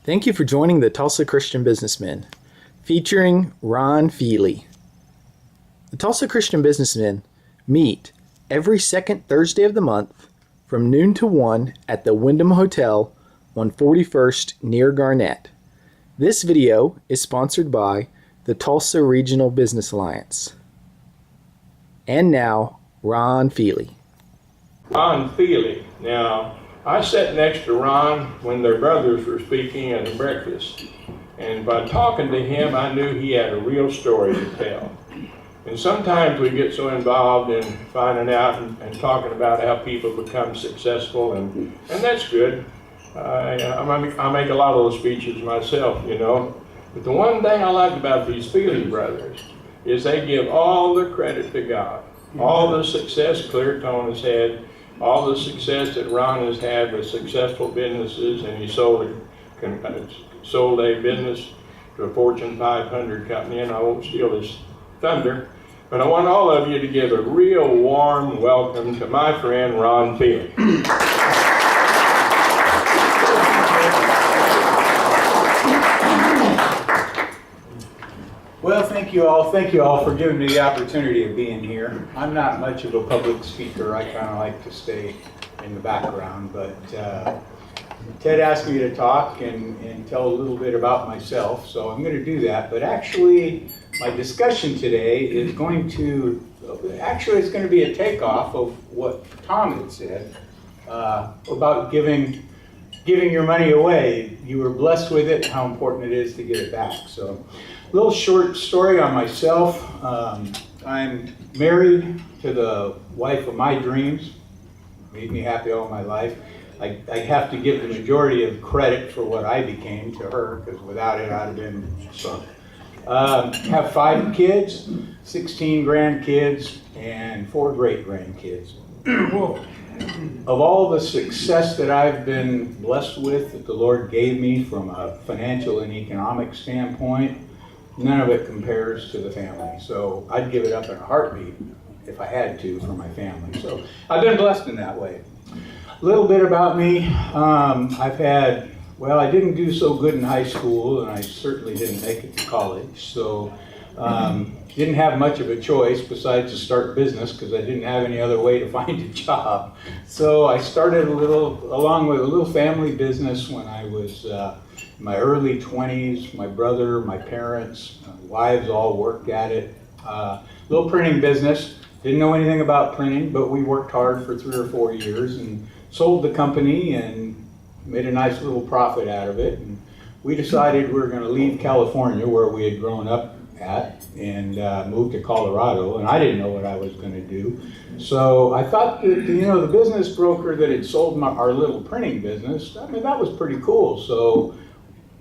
Thank you for joining the Tulsa Christian Businessmen, featuring Ron Feeley. The Tulsa Christian Businessmen meet every second Thursday of the month from noon to 1 at the Wyndham Hotel on 41st near Garnett. This video is sponsored by the Tulsa Regional Business Alliance. And now, Ron Feeley. Ron Feeley. Now, I sat next to Ron when their brothers were speaking at a breakfast. And by talking to him, I knew he had a real story to tell. And sometimes we get so involved in finding out and talking about how people become successful, and that's good. I make a lot of those speeches myself, you know. But the one thing I like about these Feeley brothers is they give all the credit to God. All the success Cleartone has had, all the success that Ron has had with successful businesses, and he sold a business to a Fortune 500 company, and I won't steal his thunder, but I want all of you to give a real warm welcome to my friend Ron Feeley. Well, thank you all. Thank you all for giving me the opportunity of being here. I'm not much of a public speaker. I kind of like to stay in the background, but Ted asked me to talk and tell a little bit about myself, so I'm going to do that. But actually, my discussion today is going to be a takeoff of what Tom had said about giving your money away. You were blessed with it, and how important it is to get it back. So, a little short story on myself. I'm married to the wife of my dreams. Made me happy all my life. I have to give the majority of credit for what I became to her, because without it I'd have been sunk. Have 5 kids, 16 grandkids, and 4 great-grandkids. Of all the success that I've been blessed with, that the Lord gave me from a financial and economic standpoint, none of it compares to the family. So I'd give it up in a heartbeat if I had to for my family. So I've been blessed in that way. A little bit about me. I didn't do so good in high school, and I certainly didn't make it to college. So didn't have much of a choice besides to start business, because I didn't have any other way to find a job. So I started along with a little family business when I was in my early 20s. My brother, my parents, wives all worked at it. Little printing business. Didn't know anything about printing, but we worked hard for 3 or 4 years and sold the company and made a nice little profit out of it. And we decided we were going to leave California, where we had grown up at, and move to Colorado, and I didn't know what I was going to do. So I thought that, the business broker that had sold our little printing business, that was pretty cool, so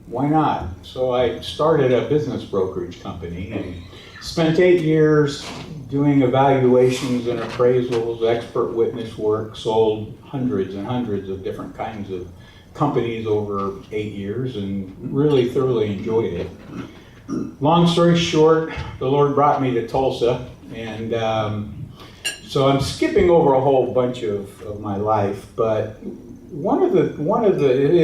why not? So I started a business brokerage company and spent 8 years doing evaluations and appraisals, expert witness work, sold hundreds and hundreds of different kinds of companies over 8 years, and really thoroughly enjoyed it. Long story short, the Lord brought me to Tulsa, and so I'm skipping over a whole bunch of my life, but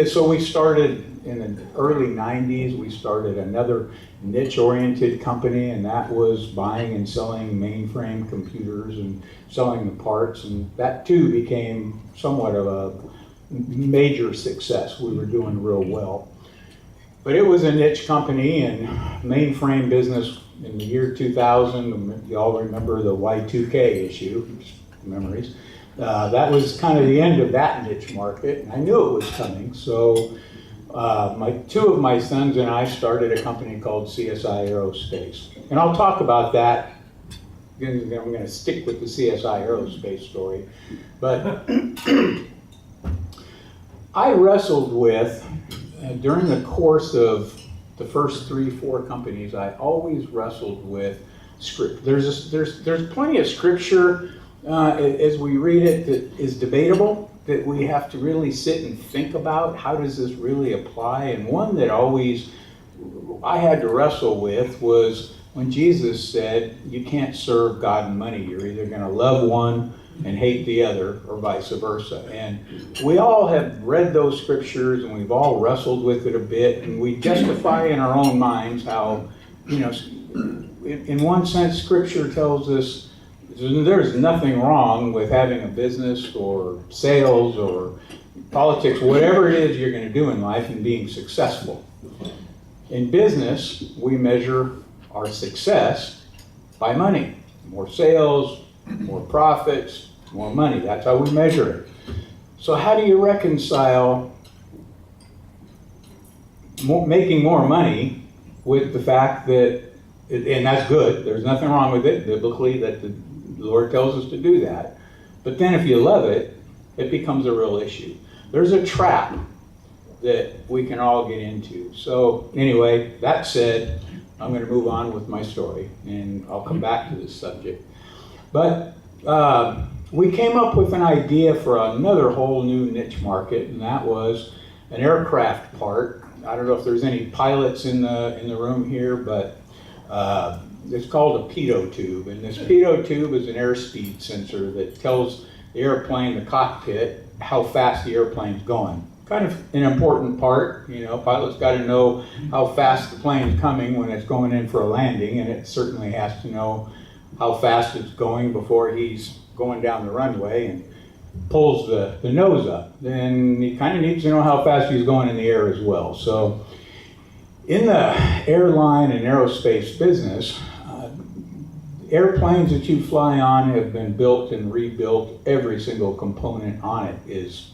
so we started in the early 90s. We started another niche-oriented company, and that was buying and selling mainframe computers and selling the parts, and that too became somewhat of a major success. We were doing real well. But it was a niche company, and mainframe business in the year 2000, you all remember the Y2K issue, memories. That was kind of the end of that niche market, and I knew it was coming. So 2 of my sons and I started a company called CSI Aerospace. And I'll talk about that. I'm going to stick with the CSI Aerospace story. But I wrestled with, during the course of the first 3-4 companies, I always wrestled with script. There's plenty of scripture as we read it that is debatable, that we have to really sit and think about. How does this really apply? And one that always I had to wrestle with was when Jesus said, you can't serve God and money. You're either going to love one and hate the other, or vice versa. And we all have read those scriptures, and we've all wrestled with it a bit, and we justify in our own minds how, in one sense, scripture tells us there's nothing wrong with having a business or sales or politics, whatever it is you're going to do in life, and being successful. In business, we measure our success by money. More sales, more profits, more money. That's how we measure it. So how do you reconcile making more money with the fact that, and that's good, there's nothing wrong with it biblically, that the Lord tells us to do that. But then if you love it, it becomes a real issue. There's a trap that we can all get into. So anyway, that said, I'm going to move on with my story, and I'll come back to this subject. But we came up with an idea for another whole new niche market, and that was an aircraft part. I don't know if there's any pilots in the room here, but it's called a pitot tube, and this pitot tube is an airspeed sensor that tells the airplane, the cockpit, how fast the airplane's going. Kind of an important part, pilots got to know how fast the plane's coming when it's going in for a landing, and it certainly has to know how fast it's going before he's going down the runway and pulls the nose up. Then he kind of needs to know how fast he's going in the air as well. So in the airline and aerospace business, airplanes that you fly on have been built and rebuilt. Every single component on it is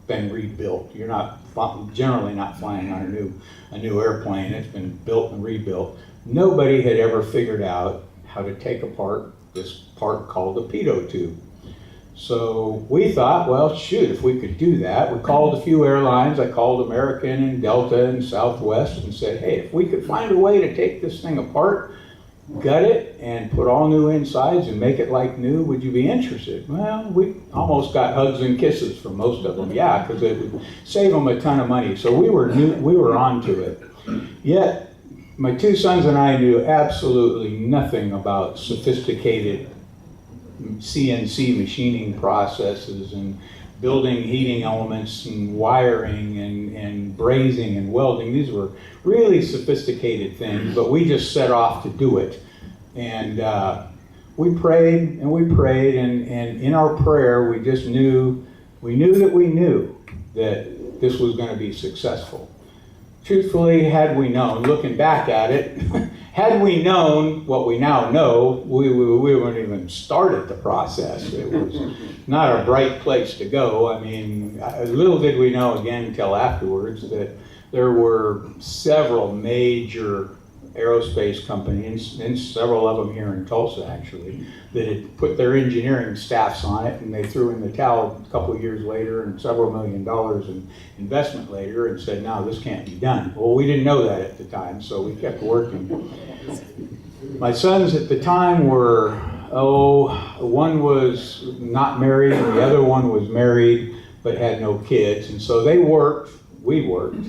been rebuilt. You're generally not flying on a new airplane. It's been built and rebuilt. Nobody had ever figured out how to take apart this part called a pitot tube. So we thought, well, shoot, if we could do that. We called a few airlines. I called American and Delta and Southwest and said, hey, if we could find a way to take this thing apart, gut it, and put all new insides and make it like new, would you be interested? Well, we almost got hugs and kisses from most of them, yeah, because it would save them a ton of money. So we were onto it. Yet, my two sons and I knew absolutely nothing about sophisticated CNC machining processes and building heating elements and wiring and brazing and welding. These were really sophisticated things, but we just set off to do it. And we prayed and we prayed, and in our prayer we just knew that this was going to be successful. Truthfully, had we known, looking back at it, had we known what we now know, we wouldn't even started the process. It was not a bright place to go. I mean, little did we know again until afterwards that there were several major aerospace companies, and several of them here in Tulsa actually, that had put their engineering staffs on it, and they threw in the towel a couple of years later and several $1 million in investment later and said, no, this can't be done. Well, we didn't know that at the time, so we kept working. My sons at the time were, one was not married and the other one was married but had no kids, and so they worked, we worked,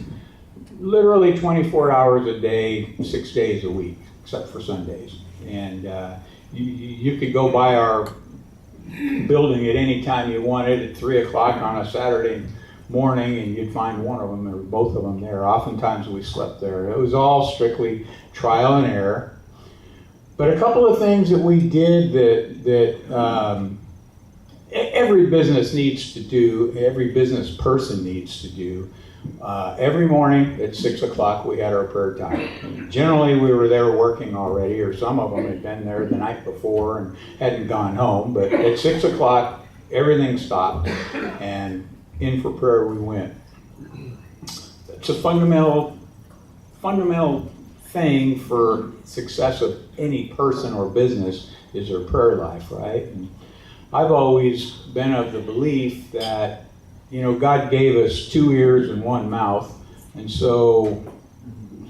literally 24 hours a day, 6 days a week, except for Sundays. And you could go by our building at any time you wanted at 3 o'clock on a Saturday morning, and you'd find one of them or both of them there. Oftentimes we slept there. It was all strictly trial and error. But a couple of things that we did that every business needs to do, every business person needs to do. Every morning at 6 o'clock we had our prayer time. Generally we were there working already, or some of them had been there the night before and hadn't gone home, but at 6 o'clock everything stopped and in for prayer we went. It's a fundamental thing for success of any person or business is their prayer life, right? And I've always been of the belief that God gave us 2 ears and 1 mouth, and so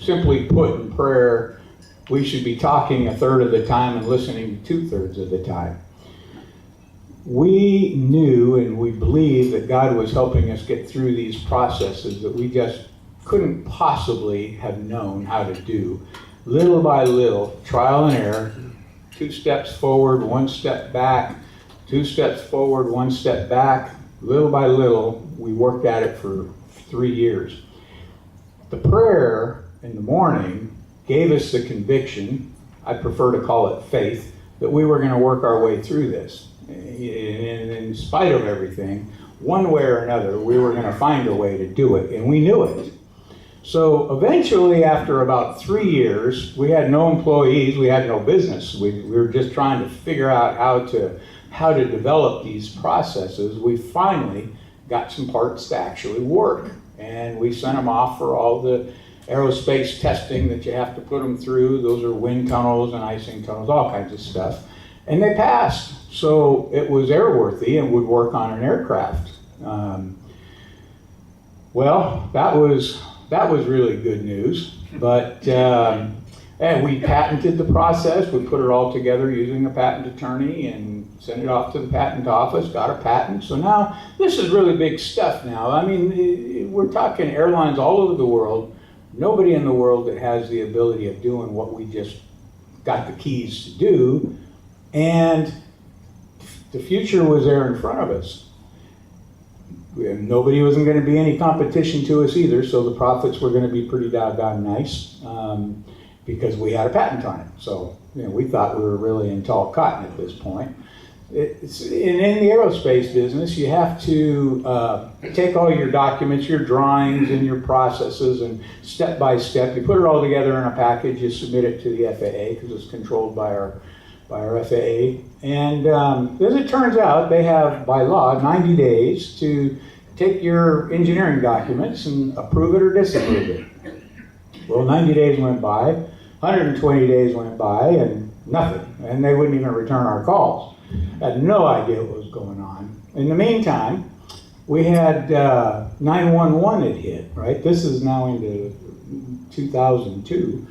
simply put in prayer, we should be talking 1/3 of the time and listening 2/3 of the time. We knew and we believed that God was helping us get through these processes that we just couldn't possibly have known how to do. Little by little, trial and error, 2 steps forward, 1 step back, 2 steps forward, 1 step back. Little by little, we worked at it for 3 years. The prayer in the morning gave us the conviction, I prefer to call it faith, that we were going to work our way through this. And in spite of everything, one way or another, we were going to find a way to do it, and we knew it. So eventually, after about 3 years, we had no employees, we had no business. We were just trying to figure out how to develop these processes. We finally got some parts to actually work, and we sent them off for all the aerospace testing that you have to put them through. Those are wind tunnels and icing tunnels, all kinds of stuff. And they passed. So it was airworthy and would work on an aircraft. Well, that was really good news. But and we patented the process. We put it all together using a patent attorney and sent it off to the patent office, got a patent. So now this is really big stuff now. I mean, we're talking airlines all over the world. Nobody in the world that has the ability of doing what we just got the keys to do. And the future was there in front of us. Nobody wasn't going to be any competition to us either, so the profits were going to be pretty doggone nice because we had a patent on it. So we thought we were really in tall cotton at this point. In the aerospace business, you have to take all your documents, your drawings, and your processes, and step by step, you put it all together in a package, you submit it to the FAA because it's controlled by our FAA. And as it turns out, they have, by law, 90 days to take your engineering documents and approve it or disapprove it. Well, 90 days went by, 120 days went by, and nothing. And they wouldn't even return our calls. Had no idea what was going on. In the meantime, we had 911 had hit, right? This is now into 2002.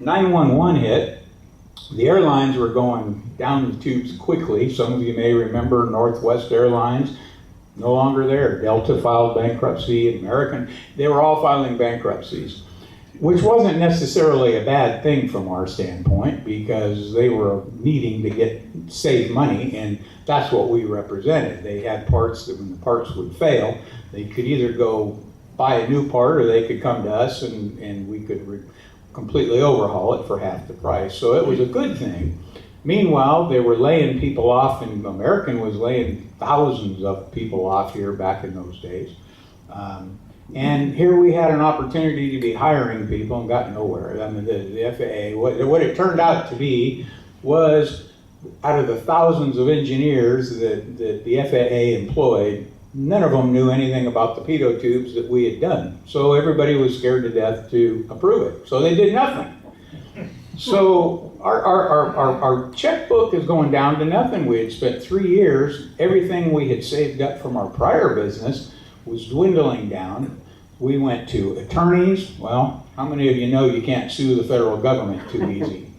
911 hit. The airlines were going down the tubes quickly. Some of you may remember Northwest Airlines, no longer there. Delta filed bankruptcy, American, they were all filing bankruptcies, which wasn't necessarily a bad thing from our standpoint because they were needing to save money, and that's what we represented. They had parts that when the parts would fail, they could either go buy a new part or they could come to us and we could completely overhaul it for half the price. So it was a good thing. Meanwhile, they were laying people off, and American was laying thousands of people off here back in those days. And here we had an opportunity to be hiring people and got nowhere. I mean, the FAA, what it turned out to be was out of the thousands of engineers that the FAA employed, none of them knew anything about the pitot tubes that we had done. So everybody was scared to death to approve it. So they did nothing. So our checkbook is going down to nothing. We had spent 3 years. Everything we had saved up from our prior business was dwindling down. We went to attorneys. Well, how many of you know you can't sue the federal government too easy?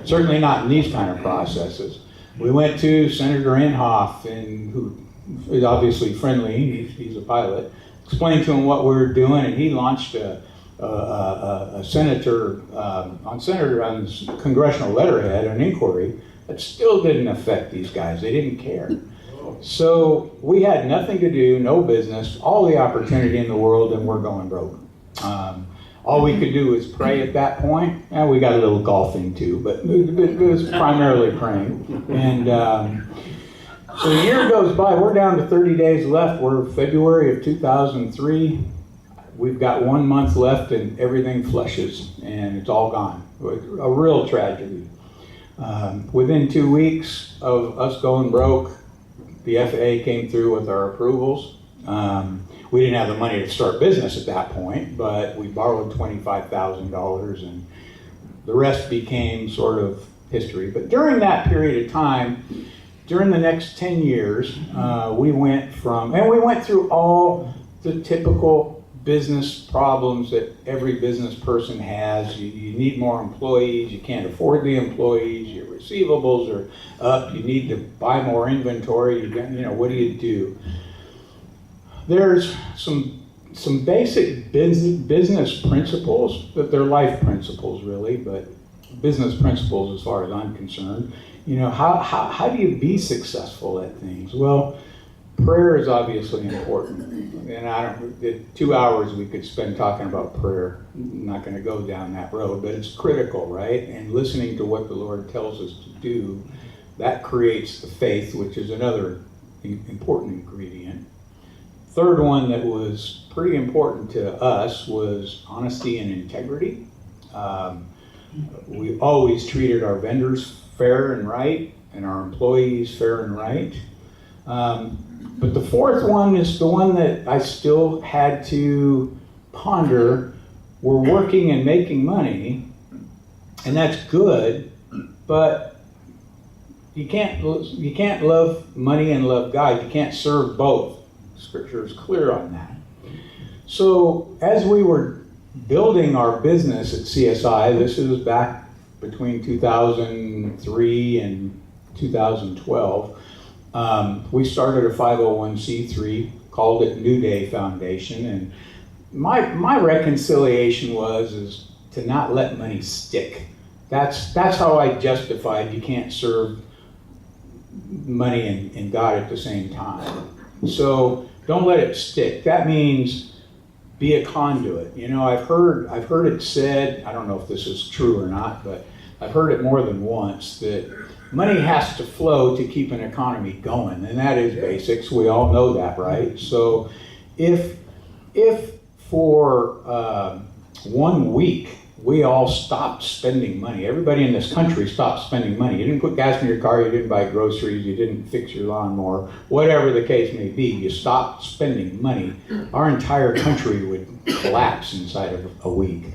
Certainly not in these kind of processes. We went to Senator Inhofe, who is obviously friendly. He's a pilot. Explained to him what we were doing, and he launched a senator on congressional letterhead, an inquiry that still didn't affect these guys. They didn't care. So we had nothing to do, no business, all the opportunity in the world, and we're going broke. All we could do was pray at that point, and we got a little golfing too, but it was primarily praying. And so a year goes by, we're down to 30 days left. We're February of 2003. We've got 1 month left and everything flushes and it's all gone. A real tragedy. Within 2 weeks of us going broke, the FAA came through with our approvals. We didn't have the money to start business at that point, but we borrowed $25,000 and the rest became sort of history. But during that period of time, during the next 10 years, we went through all the typical business problems that every business person has. You need more employees, you can't afford the employees, your receivables are up, you need to buy more inventory, what do you do? There's some basic business principles, but they're life principles really, but business principles as far as I'm concerned. how do you be successful at things? Well, prayer is obviously important. And the 2 hours we could spend talking about prayer, I'm not going to go down that road, but it's critical, right? And listening to what the Lord tells us to do, that creates the faith, which is another important ingredient. Third one that was pretty important to us was honesty and integrity. We always treated our vendors fair and right, and our employees fair and right. But the fourth one is the one that I still had to ponder. We're working and making money, and that's good, but you can't love money and love God. You can't serve both. Scripture is clear on that. So as we were building our business at CSI, this is back between 2003 and 2012, we started a 501c3, called it New Day Foundation, and my reconciliation is to not let money stick. That's how I justified you can't serve money and God at the same time. So don't let it stick. That means be a conduit. I've heard it said, I don't know if this is true or not, but I've heard it more than once, that money has to flow to keep an economy going, and that is basics. We all know that, right? So if for 1 week we all stopped spending money, everybody in this country stopped spending money. You didn't put gas in your car, you didn't buy groceries, you didn't fix your lawnmower, whatever the case may be, you stopped spending money, our entire country would collapse inside of a week.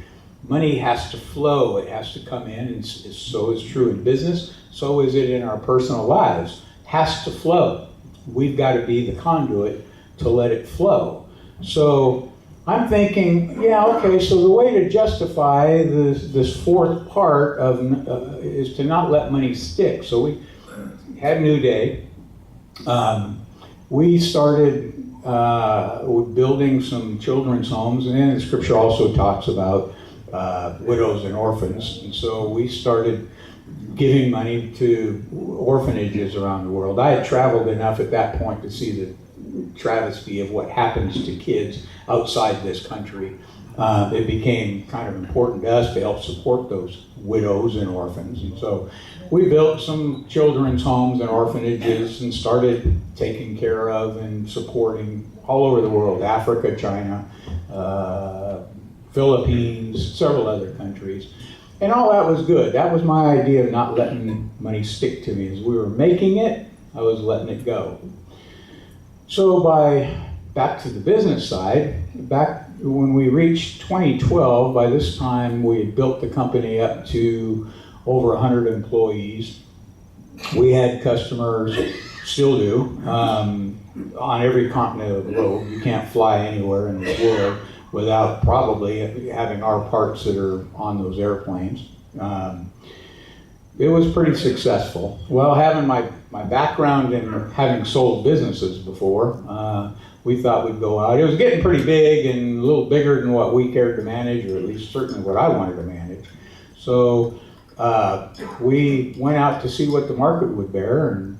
Money has to flow, it has to come in, and so is true in business, so is it in our personal lives. Has to flow. We've got to be the conduit to let it flow. So I'm thinking, so the way to justify this fourth part is to not let money stick. So we had New Day. We started building some children's homes, and the scripture also talks about widows and orphans. And so we started giving money to orphanages around the world. I had traveled enough at that point to see the travesty of what happens to kids outside this country. It became kind of important to us to help support those widows and orphans. And so we built some children's homes and orphanages and started taking care of and supporting all over the world, Africa, China, Philippines, several other countries. And all that was good. That was my idea of not letting money stick to me. As we were making it, I was letting it go. So back to the business side, back when we reached 2012, by this time we had built the company up to over 100 employees. We had customers, still do, on every continent of the globe. You can't fly anywhere in the world without probably having our parts that are on those airplanes. It was pretty successful. Well, having my background in having sold businesses before, we thought we'd go out. It was getting pretty big and a little bigger than what we cared to manage, or at least certainly what I wanted to manage. So we went out to see what the market would bear, and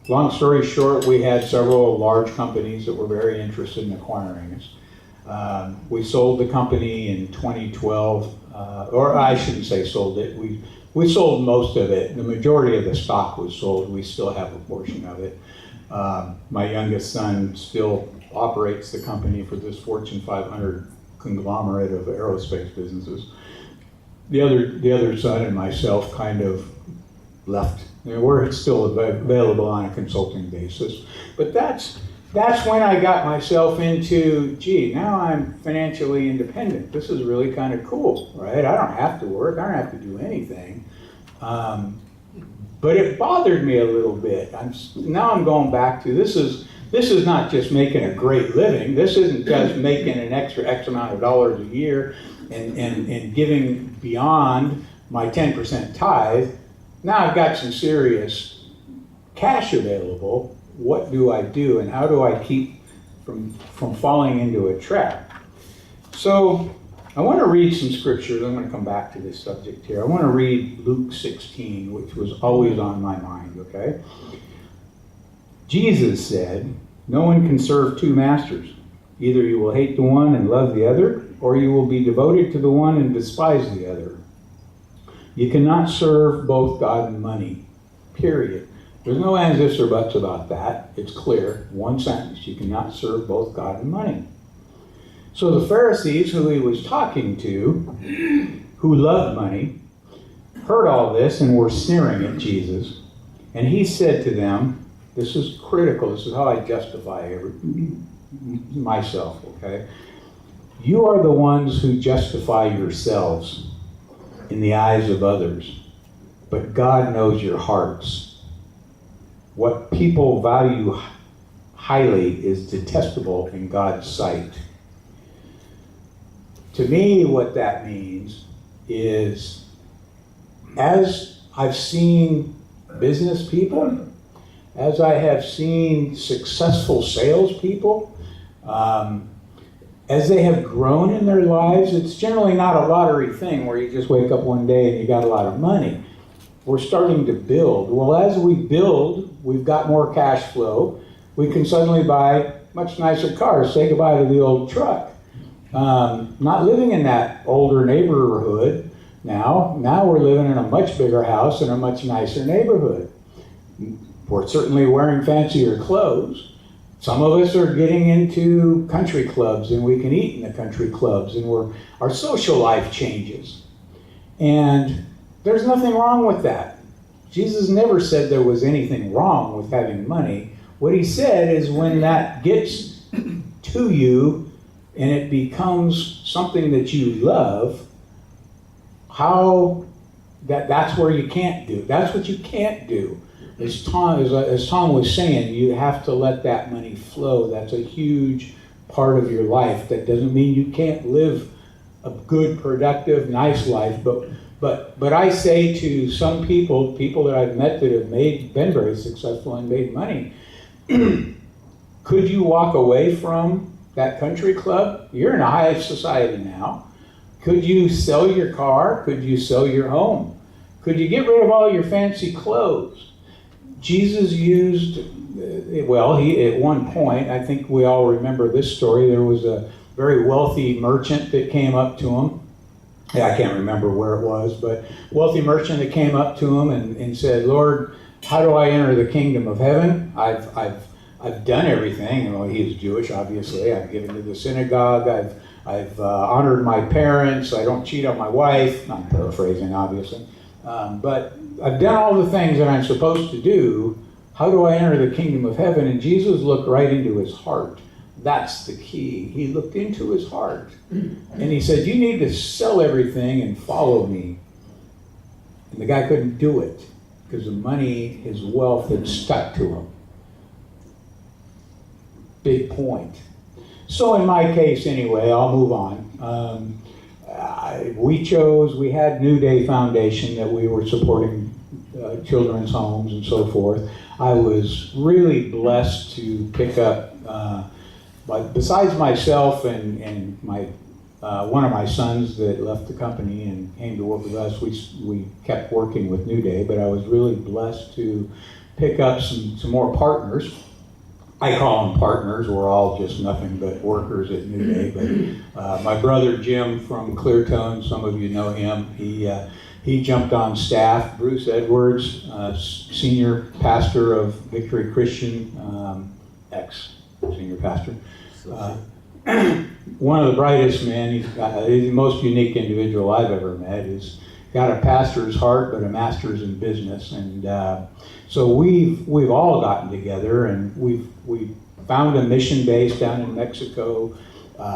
long story short, we had several large companies that were very interested in acquiring us. We sold the company in 2012, or I shouldn't say sold it. We sold most of it. The majority of the stock was sold. We still have a portion of it. My youngest son still operates the company for this Fortune 500 conglomerate of aerospace businesses. The other son and myself kind of left. We're still available on a consulting basis. But that's when I got myself into, now I'm financially independent. This is really kind of cool, right? I don't have to work. I don't have to do anything. But it bothered me a little bit. Now I'm going back to, this is not just making a great living. This isn't just making an extra X amount of dollars a year and giving beyond my 10% tithe. Now I've got some serious cash available. What do I do, and how do I keep from falling into a trap? So I want to read some scriptures. I'm going to come back to this subject here. I want to read Luke 16, which was always on my mind, okay? Jesus said, "No one can serve two masters. Either you will hate the one and love the other, or you will be devoted to the one and despise the other. You cannot serve both God and money, period." There's no ands, ifs, or buts about that. It's clear, one sentence. You cannot serve both God and money. So the Pharisees, who he was talking to, who loved money, heard all this and were sneering at Jesus. And he said to them, this is critical, this is how I justify myself, okay? You are the ones who justify yourselves in the eyes of others, but God knows your hearts. What people value highly is detestable in God's sight. To me, what that means is, as I've seen business people, as I have seen successful salespeople, as they have grown in their lives, it's generally not a lottery thing where you just wake up one day and you got a lot of money. We're starting to build. Well, as we build, we've got more cash flow. We can suddenly buy much nicer cars, say goodbye to the old truck. Not living in that older neighborhood now. Now we're living in a much bigger house in a much nicer neighborhood. We're certainly wearing fancier clothes. Some of us are getting into country clubs, and we can eat in the country clubs, and our social life changes. And there's nothing wrong with that. Jesus never said there was anything wrong with having money. What he said is when that gets to you and it becomes something that you love, that's where you can't do. That's what you can't do. As Tom was saying, you have to let that money flow. That's a huge part of your life. That doesn't mean you can't live a good, productive, nice life, but I say to some people that I've met that have been very successful and made money, could you walk away from that country club? You're in a high society now. Could you sell your car? Could you sell your home? Could you get rid of all your fancy clothes? Jesus used, at one point, I think we all remember this story, there was a very wealthy merchant that came up to him. I can't remember where it was, but wealthy merchant that came up to him and said, "Lord, how do I enter the kingdom of heaven? I've done everything." Well, he was Jewish, obviously. I've given to the synagogue. I've honored my parents. I don't cheat on my wife. I'm paraphrasing, obviously. But I've done all the things that I'm supposed to do. How do I enter the kingdom of heaven? And Jesus looked right into his heart. That's the key. He looked into his heart. And he said, "You need to sell everything and follow me." And the guy couldn't do it because the money, his wealth had stuck to him. Big point. So in my case anyway, I'll move on. We had New Day Foundation that we were supporting children's homes and so forth. I was really blessed to pick up, but besides myself and my one of my sons that left the company and came to work with us, we kept working with New Day, but I was really blessed to pick up some more partners. I call them partners. We're all just nothing but workers at New Day. But my brother Jim from Cleartone, some of you know him, he jumped on staff. Bruce Edwards, senior pastor of Victory Christian, ex-senior pastor. One of the brightest men. He's the most unique individual I've ever met. He's got a pastor's heart, but a master's in business. And so we've all gotten together, and we found a mission base down in Mexico.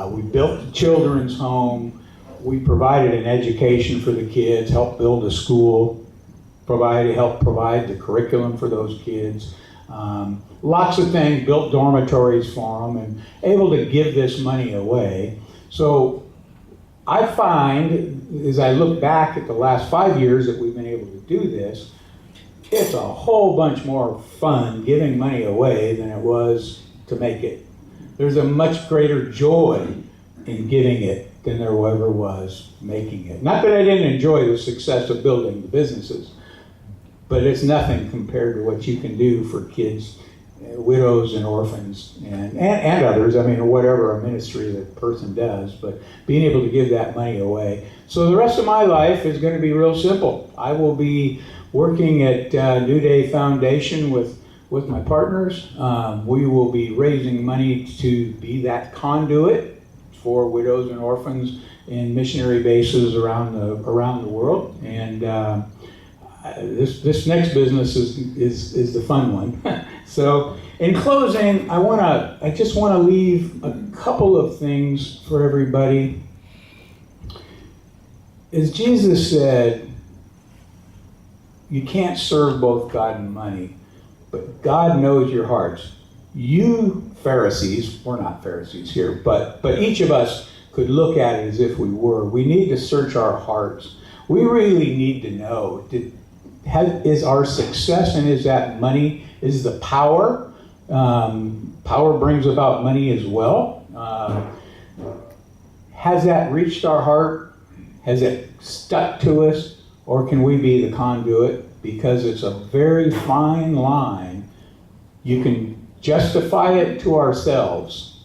We built a children's home. We provided an education for the kids, helped build a school, helped provide the curriculum for those kids. Lots of things, built dormitories for them, and able to give this money away. So I find, as I look back at the last 5 years that we've been able to do this, it's a whole bunch more fun giving money away than it was to make it. There's a much greater joy in giving it than there ever was making it. Not that I didn't enjoy the success of building the businesses, but it's nothing compared to what you can do for kids, widows and orphans, and others. I mean, whatever a ministry that person does, but being able to give that money away. So the rest of my life is going to be real simple. I will be working at New Day Foundation with my partners. We will be raising money to be that conduit for widows and orphans in missionary bases around the world. And this next business is the fun one. So in closing, I just want to leave a couple of things for everybody. As Jesus said, you can't serve both God and money, but God knows your hearts. You Pharisees, we're not Pharisees here, but each of us could look at it as if we were. We need to search our hearts. We really need to know, is our success and is that money, is the power? Power brings about money as well. Has that reached our heart? Has it stuck to us? Or can we be the conduit? Because it's a very fine line. You can justify it to ourselves,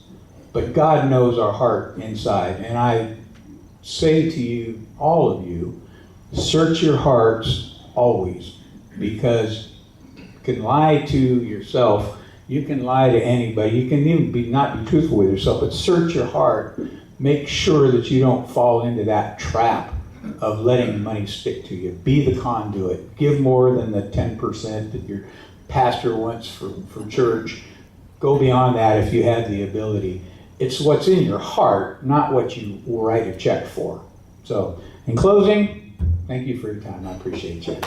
but God knows our heart inside. And I say to you, all of you, search your hearts always, because you can lie to yourself, you can lie to anybody, you can even not be truthful with yourself, but search your heart. Make sure that you don't fall into that trap of letting money stick to you. Be the conduit. Give more than the 10% that your pastor wants for church. Go beyond that if you have the ability. It's what's in your heart, not what you write a check for. So, in closing, thank you for your time. I appreciate you.